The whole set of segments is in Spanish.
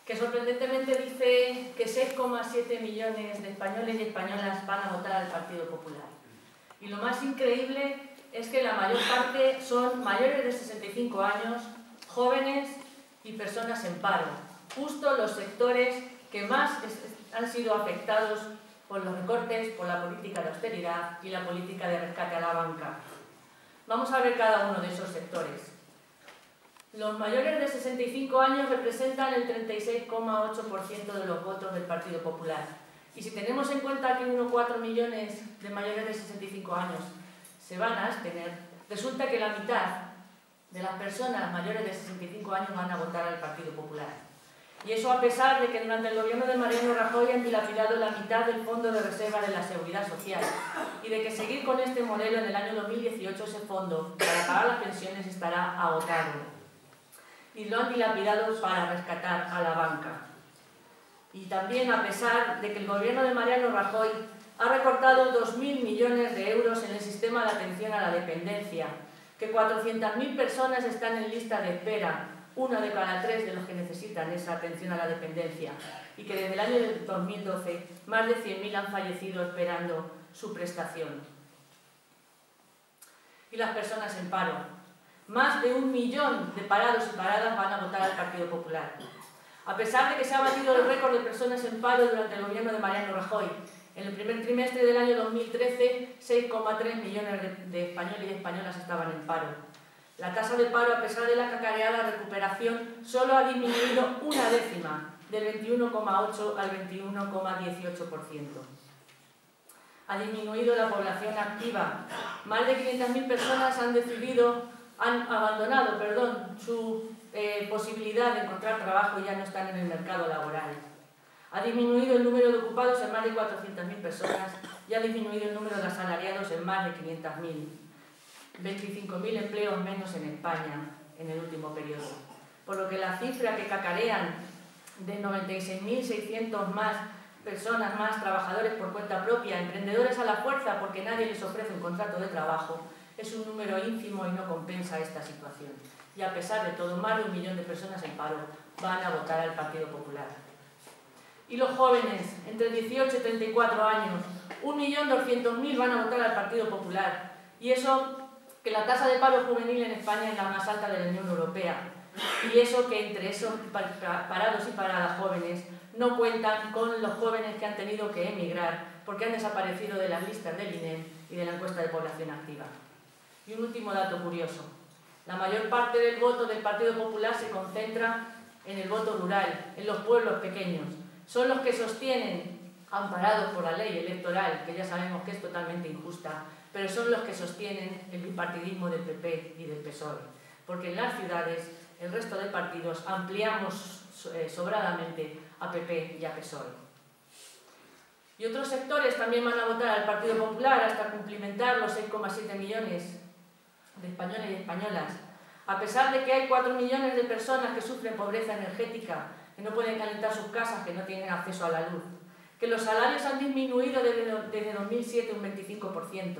que sorprendentemente dice que 6,7 millones de españoles y españolas van a votar al Partido Popular. Y lo más increíble es que la mayor parte son mayores de 65 años, jóvenes y personas en paro, justo los sectores que más han sido afectados por los recortes, por la política de austeridad y la política de rescate a la banca. Vamos a ver cada uno de esos sectores. Los mayores de 65 años representan el 36,8% de los votos del Partido Popular. Y si tenemos en cuenta que 1,4 millones de mayores de 65 años se van a abstener, resulta que la mitad de las personas mayores de 65 años van a votar al Partido Popular. Y eso a pesar de que durante el gobierno de Mariano Rajoy han dilapidado la mitad del Fondo de Reserva de la Seguridad Social y de que seguir con este modelo en el año 2018 ese fondo para pagar las pensiones estará agotado. Y lo han dilapidado para rescatar a la banca. Y también a pesar de que el gobierno de Mariano Rajoy ha recortado 2.000 millones de euros en el sistema de atención a la dependencia, que 400.000 personas están en lista de espera, 1 de cada 3 de los que necesitan esa atención a la dependencia, y que desde el año 2012 más de 100.000 han fallecido esperando su prestación. Y las personas en paro. Más de 1 millón de parados y paradas van a votar al Partido Popular. A pesar de que se ha batido el récord de personas en paro durante el gobierno de Mariano Rajoy, en el primer trimestre del año 2013, 6,3 millones de españoles y españolas estaban en paro. La tasa de paro, a pesar de la cacareada recuperación, solo ha disminuido una décima, del 21,8 al 21,18%. Ha disminuido la población activa. Más de 500.000 personas han abandonado su posibilidad de encontrar trabajo y ya no están en el mercado laboral. Ha disminuido el número de ocupados en más de 400.000 personas y ha disminuido el número de asalariados en más de 500.000. 25.000 empleos menos en España en el último periodo. Por lo que la cifra que cacarean de 96.600 más personas, más trabajadores por cuenta propia, emprendedores a la fuerza porque nadie les ofrece un contrato de trabajo, es un número ínfimo y no compensa esta situación. Y a pesar de todo, más de 1 millón de personas en paro van a votar al Partido Popular. Y los jóvenes, entre 18 y 34 años, 1.200.000 van a votar al Partido Popular. Y eso, que la tasa de paro juvenil en España es la más alta de la Unión Europea. Y eso que entre esos parados y paradas jóvenes no cuentan con los jóvenes que han tenido que emigrar porque han desaparecido de las listas del INEM y de la encuesta de población activa. Y un último dato curioso. La mayor parte del voto del Partido Popular se concentra en el voto rural, en los pueblos pequeños. Son los que sostienen, amparados por la ley electoral, que ya sabemos que es totalmente injusta, pero son los que sostienen el bipartidismo del PP y del PSOE. Porque en las ciudades, el resto de partidos ampliamos sobradamente a PP y a PSOE. Y otros sectores también van a votar al Partido Popular hasta cumplimentar los 6,7 millones de españoles y españolas. A pesar de que hay 4 millones de personas que sufren pobreza energética, que no pueden calentar sus casas, que no tienen acceso a la luz, que los salarios han disminuido desde 2007 un 25%,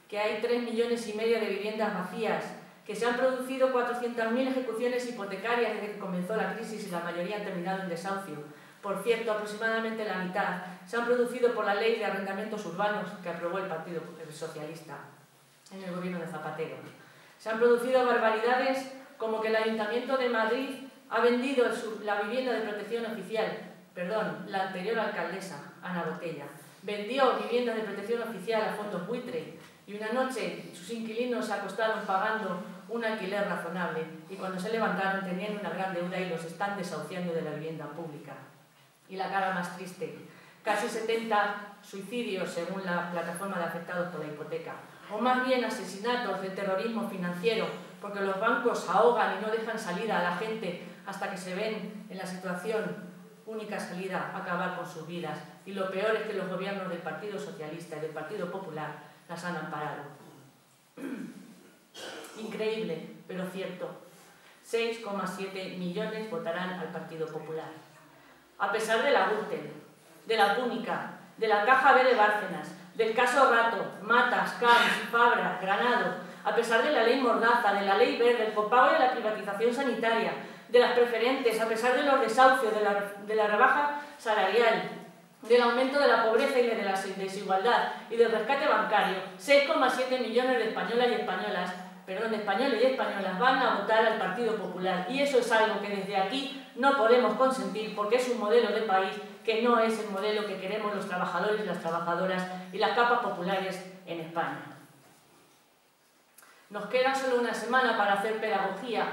que hay 3,5 millones de viviendas vacías, que se han producido 400.000 ejecuciones hipotecarias desde que comenzó la crisis y la mayoría han terminado en desahucio. Por cierto, aproximadamente la mitad se han producido por la ley de arrendamientos urbanos que aprobó el Partido Socialista en el gobierno de Zapatero. Se han producido barbaridades como que el Ayuntamiento de Madrid ha vendido la vivienda de protección oficial, la anterior alcaldesa, Ana Botella, vendió viviendas de protección oficial a fondos buitre y una noche sus inquilinos se acostaron pagando un alquiler razonable y cuando se levantaron tenían una gran deuda y los están desahuciando de la vivienda pública. Y la cara más triste, casi 70 suicidios según la plataforma de afectados por la hipoteca, o más bien asesinatos de terrorismo financiero, porque los bancos ahogan y no dejan salida a la gente hasta que se ven en la situación única salida, acabar con sus vidas. Y lo peor es que los gobiernos del Partido Socialista y del Partido Popular las han amparado. Increíble, pero cierto. 6,7 millones votarán al Partido Popular. A pesar de la Gürtel, de la Púnica, de la Caja B de Bárcenas, del caso Rato, Matas, Camps, Fabra, Granado, a pesar de la ley Mordaza, de la ley Wert, del copago y de la privatización sanitaria, de las preferentes, a pesar de los desahucios, de la rebaja salarial, del aumento de la pobreza y de la desigualdad y del rescate bancario, 6,7 millones de españolas y españoles y españolas van a votar al Partido Popular, y eso es algo que desde aquí no podemos consentir, porque es un modelo de país que no es el modelo que queremos los trabajadores y las trabajadoras y las capas populares en España. Nos queda solo una semana para hacer pedagogía,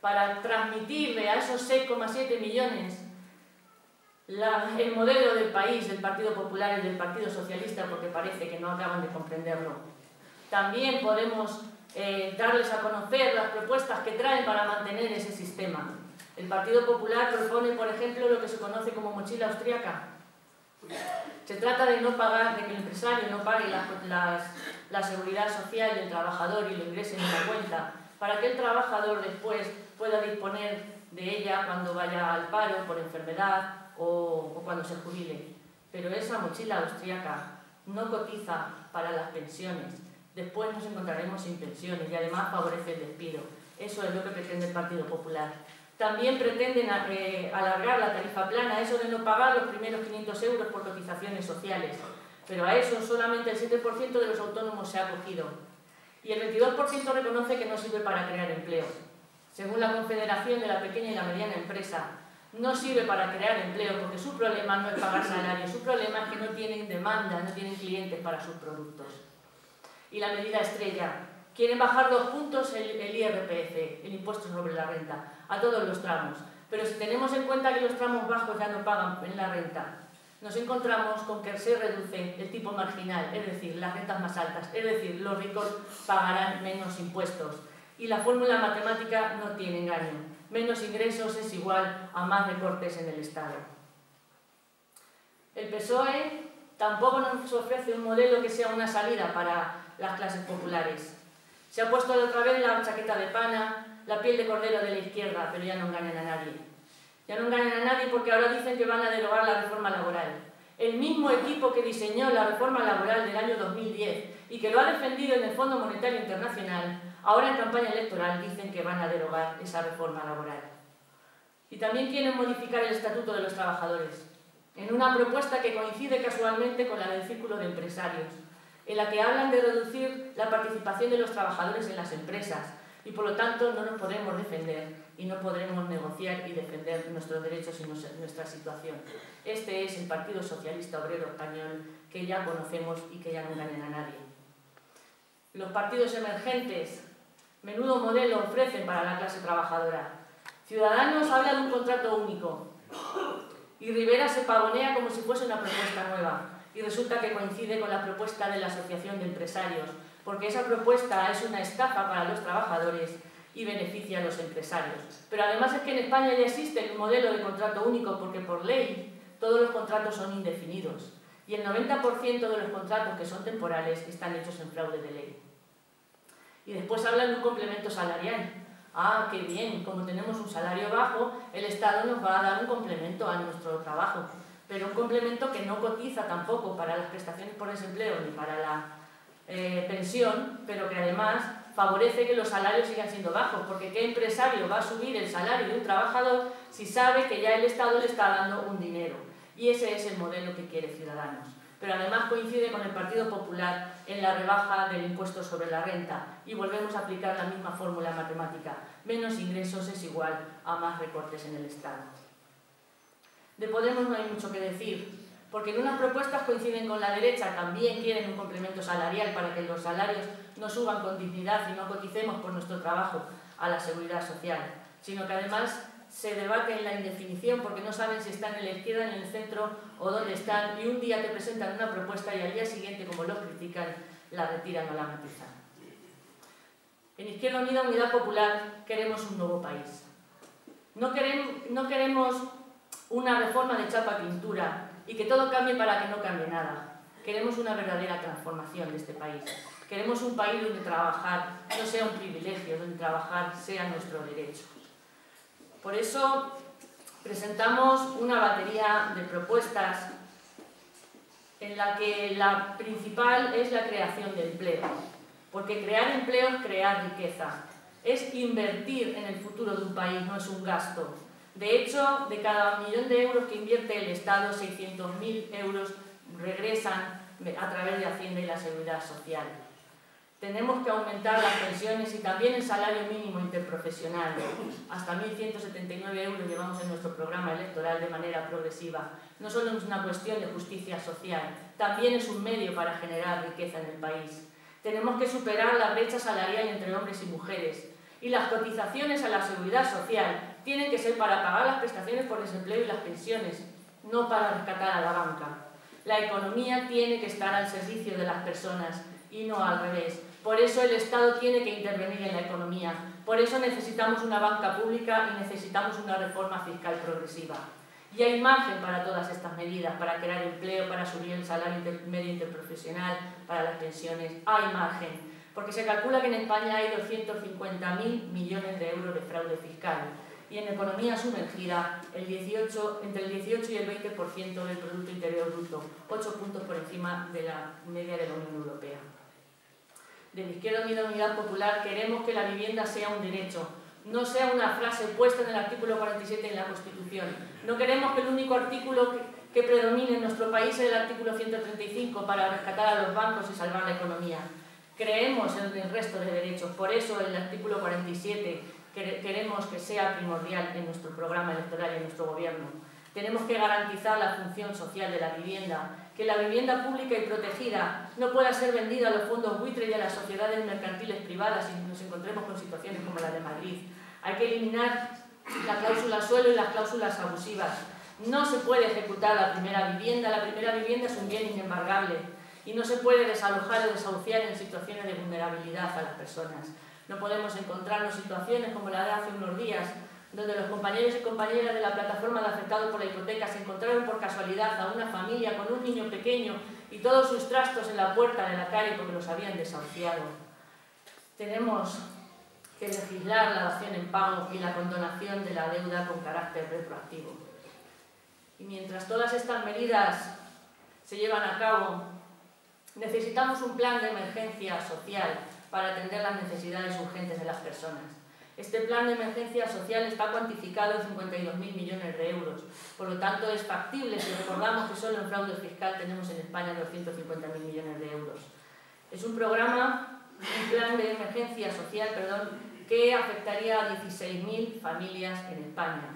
para transmitirle a esos 6,7 millones el modelo del país del Partido Popular y del Partido Socialista, porque parece que no acaban de comprenderlo. También podemos darles a conocer las propuestas que traen para mantener ese sistema. El Partido Popular propone, por ejemplo, lo que se conoce como mochila austríaca. Se trata de no pagar, de que el empresario no pague la seguridad social del trabajador y lo ingrese en una cuenta, para que el trabajador después pueda disponer de ella cuando vaya al paro por enfermedad o cuando se jubile. Pero esa mochila austríaca no cotiza para las pensiones. Después nos encontraremos sin pensiones y además favorece el despido. Eso es lo que pretende el Partido Popular. También pretenden alargar la tarifa plana, eso de no pagar los primeros 500 euros por cotizaciones sociales. Pero a eso solamente el 7% de los autónomos se ha acogido. Y el 22% reconoce que no sirve para crear empleo. Según la Confederación de la Pequeña y la Mediana Empresa, no sirve para crear empleo porque su problema no es pagar salarios, su problema es que no tienen demanda, no tienen clientes para sus productos. Y la medida estrella, quieren bajar 2 puntos el IRPF, el impuesto sobre la renta, a todos los tramos. Pero si tenemos en cuenta que los tramos bajos ya no pagan en la renta, nos encontramos con que se reduce el tipo marginal, es decir, las rentas más altas, es decir, los ricos pagarán menos impuestos. Y la fórmula matemática no tiene engaño. Menos ingresos es igual a más recortes en el Estado. El PSOE tampoco nos ofrece un modelo que sea una salida para las clases populares. Se ha puesto otra vez la chaqueta de pana, la piel de cordero de la izquierda, pero ya no engañan a nadie. Ya no engañan a nadie porque ahora dicen que van a derogar la reforma laboral. El mismo equipo que diseñó la reforma laboral del año 2010 y que lo ha defendido en el Fondo Monetario Internacional, ahora en campaña electoral dicen que van a derogar esa reforma laboral. Y también quieren modificar el Estatuto de los Trabajadores, en una propuesta que coincide casualmente con la del Círculo de Empresarios, en la que hablan de reducir la participación de los trabajadores en las empresas, y por lo tanto no nos podremos defender y no podremos negociar y defender nuestros derechos y nuestra situación. Este es el Partido Socialista Obrero Español que ya conocemos y que ya no engañan a nadie. Los partidos emergentes, menudo modelo ofrecen para la clase trabajadora. Ciudadanos habla de un contrato único y Rivera se pavonea como si fuese una propuesta nueva. Y resulta que coincide con la propuesta de la Asociación de Empresarios, porque esa propuesta es una estafa para los trabajadores y beneficia a los empresarios. Pero además es que en España ya existe el modelo de contrato único, porque por ley todos los contratos son indefinidos y el 90% de los contratos que son temporales están hechos en fraude de ley. Y después hablan de un complemento salarial. Ah, qué bien, como tenemos un salario bajo, el Estado nos va a dar un complemento a nuestro trabajo. Pero un complemento que no cotiza tampoco para las prestaciones por desempleo ni para la pensión, pero que además favorece que los salarios sigan siendo bajos, porque ¿qué empresario va a subir el salario de un trabajador si sabe que ya el Estado le está dando un dinero? Y ese es el modelo que quiere Ciudadanos. Pero además coincide con el Partido Popular en la rebaja del impuesto sobre la renta y volvemos a aplicar la misma fórmula matemática. Menos ingresos es igual a más recortes en el Estado. De Podemos no hay mucho que decir, porque en unas propuestas coinciden con la derecha, también quieren un complemento salarial para que los salarios no suban con dignidad y no coticemos por nuestro trabajo a la seguridad social, sino que además se debate en la indefinición porque no saben si están en la izquierda, en el centro o dónde están, y un día te presentan una propuesta y al día siguiente, como lo critican, la retiran o la matizan. En Izquierda Unida, Unidad Popular, queremos un nuevo país. No queremos una reforma de chapa pintura y que todo cambie para que no cambie nada. Queremos una verdadera transformación de este país. Queremos un país donde trabajar no sea un privilegio, donde trabajar sea nuestro derecho. Por eso presentamos una batería de propuestas en la que la principal es la creación de empleo, porque crear empleo es crear riqueza. es invertir en el futuro de un país, no es un gasto. De hecho, de cada 1 millón de euros que invierte el Estado, 600.000 euros regresan a través de Hacienda y la Seguridad Social. Tenemos que aumentar las pensiones y también el salario mínimo interprofesional. Hasta 1.179 euros llevamos en nuestro programa electoral de manera progresiva. No solo es una cuestión de justicia social, también es un medio para generar riqueza en el país. Tenemos que superar la brecha salarial entre hombres y mujeres. Y las cotizaciones a la Seguridad Social tienen que ser para pagar las prestaciones por desempleo y las pensiones, no para rescatar a la banca. La economía tiene que estar al servicio de las personas y no al revés. Por eso el Estado tiene que intervenir en la economía. Por eso necesitamos una banca pública y necesitamos una reforma fiscal progresiva. Y hay margen para todas estas medidas, para crear empleo, para subir el salario medio interprofesional, para las pensiones. Hay margen, porque se calcula que en España hay 250.000 millones de euros de fraude fiscal. Y en economía sumergida, entre el 18 y el 20% del Producto Interior Bruto, 8 puntos por encima de la media de la Unión Europea. De la Izquierda Unida Unidad Popular queremos que la vivienda sea un derecho, no sea una frase puesta en el artículo 47 de la Constitución. No queremos que el único artículo que predomine en nuestro país sea el artículo 135 para rescatar a los bancos y salvar la economía. Creemos en el resto de derechos, por eso el artículo 47 queremos que sea primordial en nuestro programa electoral y en nuestro gobierno. Tenemos que garantizar la función social de la vivienda, que la vivienda pública y protegida no pueda ser vendida a los fondos buitre y a las sociedades mercantiles privadas si nos encontremos con situaciones como la de Madrid. Hay que eliminar la cláusula suelo y las cláusulas abusivas. No se puede ejecutar la primera vivienda es un bien inembargable y no se puede desalojar o desahuciar en situaciones de vulnerabilidad a las personas. No podemos encontrarnos situaciones como la de hace unos días, donde los compañeros y compañeras de la plataforma de afectados por la hipoteca se encontraron por casualidad a una familia con un niño pequeño y todos sus trastos en la puerta de la calle porque los habían desahuciado. Tenemos que legislar la dación en pago y la condonación de la deuda con carácter retroactivo. Y mientras todas estas medidas se llevan a cabo, necesitamos un plan de emergencia social para atender las necesidades urgentes de las personas. Este plan de emergencia social está cuantificado en 52.000 millones de euros. Por lo tanto, es factible si recordamos que solo en fraude fiscal tenemos en España 250.000 millones de euros. Es un programa, un plan de emergencia social, que afectaría a 16.000 familias en España.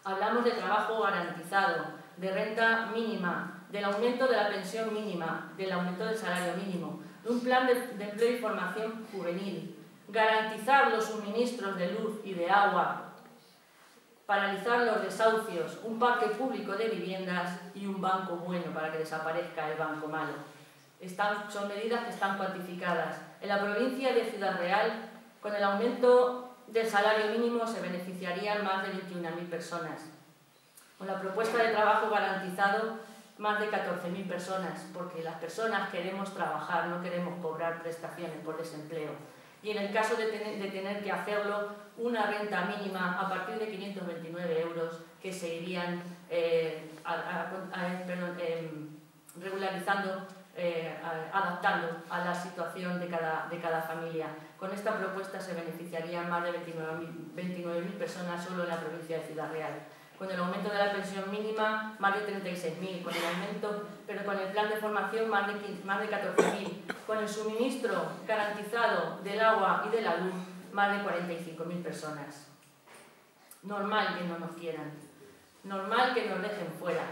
Hablamos de trabajo garantizado, de renta mínima, del aumento de la pensión mínima, del aumento del salario mínimo, de un plan de empleo y formación juvenil, garantizar los suministros de luz y de agua, paralizar los desahucios, un parque público de viviendas y un banco bueno para que desaparezca el banco malo. Son medidas que están cuantificadas. En la provincia de Ciudad Real, con el aumento del salario mínimo se beneficiarían más de 21.000 personas. Con la propuesta de trabajo garantizado, más de 14.000 personas, porque las personas queremos trabajar, no queremos cobrar prestaciones por desempleo. Y en el caso de tener que hacerlo, una renta mínima a partir de 529 euros que se irían regularizando, adaptando a la situación de cada familia. Con esta propuesta se beneficiarían más de 29.000 personas solo en la provincia de Ciudad Real. Con el aumento de la pensión mínima, más de 36.000, pero con el plan de formación, más de 14.000, con el suministro garantizado del agua y de la luz, más de 45.000 personas. Normal que no nos quieran, normal que nos dejen fuera,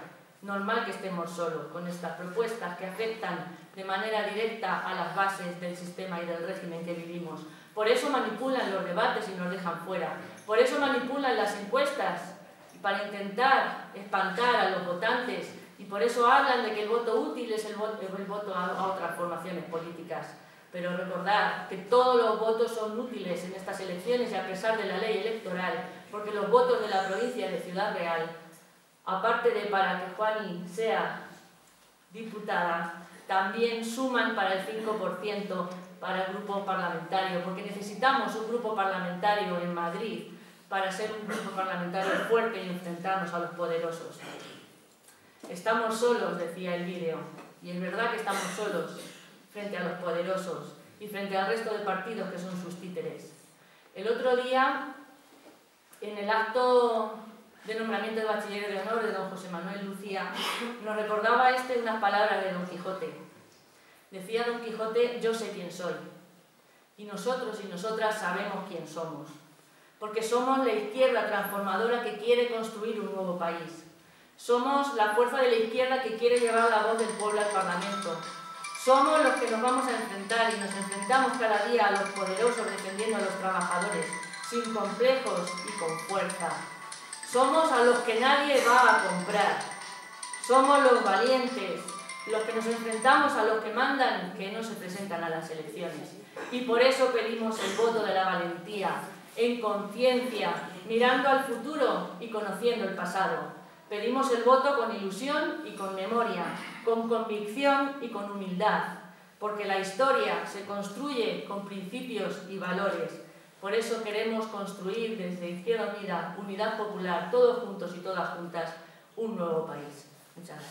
normal que estemos solos con estas propuestas que afectan de manera directa a las bases del sistema y del régimen que vivimos. Por eso manipulan los debates y nos dejan fuera, por eso manipulan las encuestas, para intentar espantar a los votantes, y por eso hablan de que el voto útil es el voto a otras formaciones políticas. Pero recordad que todos los votos son útiles en estas elecciones y a pesar de la ley electoral, porque los votos de la provincia de Ciudad Real, aparte de para que Juani sea diputada, también suman para el 5% para el grupo parlamentario, porque necesitamos un grupo parlamentario en Madrid para ser un grupo parlamentario fuerte y enfrentarnos a los poderosos. Estamos solos, decía el vídeo, y es verdad que estamos solos frente a los poderosos y frente al resto de partidos que son sus títeres. El otro día, en el acto de nombramiento de bachiller de honor de don José Manuel Lucía, nos recordaba unas palabras de don Quijote. Decía don Quijote: yo sé quién soy. Y nosotros y nosotras sabemos quién somos. Porque somos la izquierda transformadora que quiere construir un nuevo país. Somos la fuerza de la izquierda que quiere llevar la voz del pueblo al Parlamento. Somos los que nos vamos a enfrentar y nos enfrentamos cada día a los poderosos defendiendo a los trabajadores, sin complejos y con fuerza. Somos a los que nadie va a comprar. Somos los valientes, los que nos enfrentamos a los que mandan que no se presentan a las elecciones. Y por eso pedimos el voto de la valentía, en conciencia, mirando al futuro y conociendo el pasado. Pedimos el voto con ilusión y con memoria, con convicción y con humildad, porque la historia se construye con principios y valores. Por eso queremos construir desde Izquierda Unida, Unidad Popular, todos juntos y todas juntas, un nuevo país. Muchas gracias.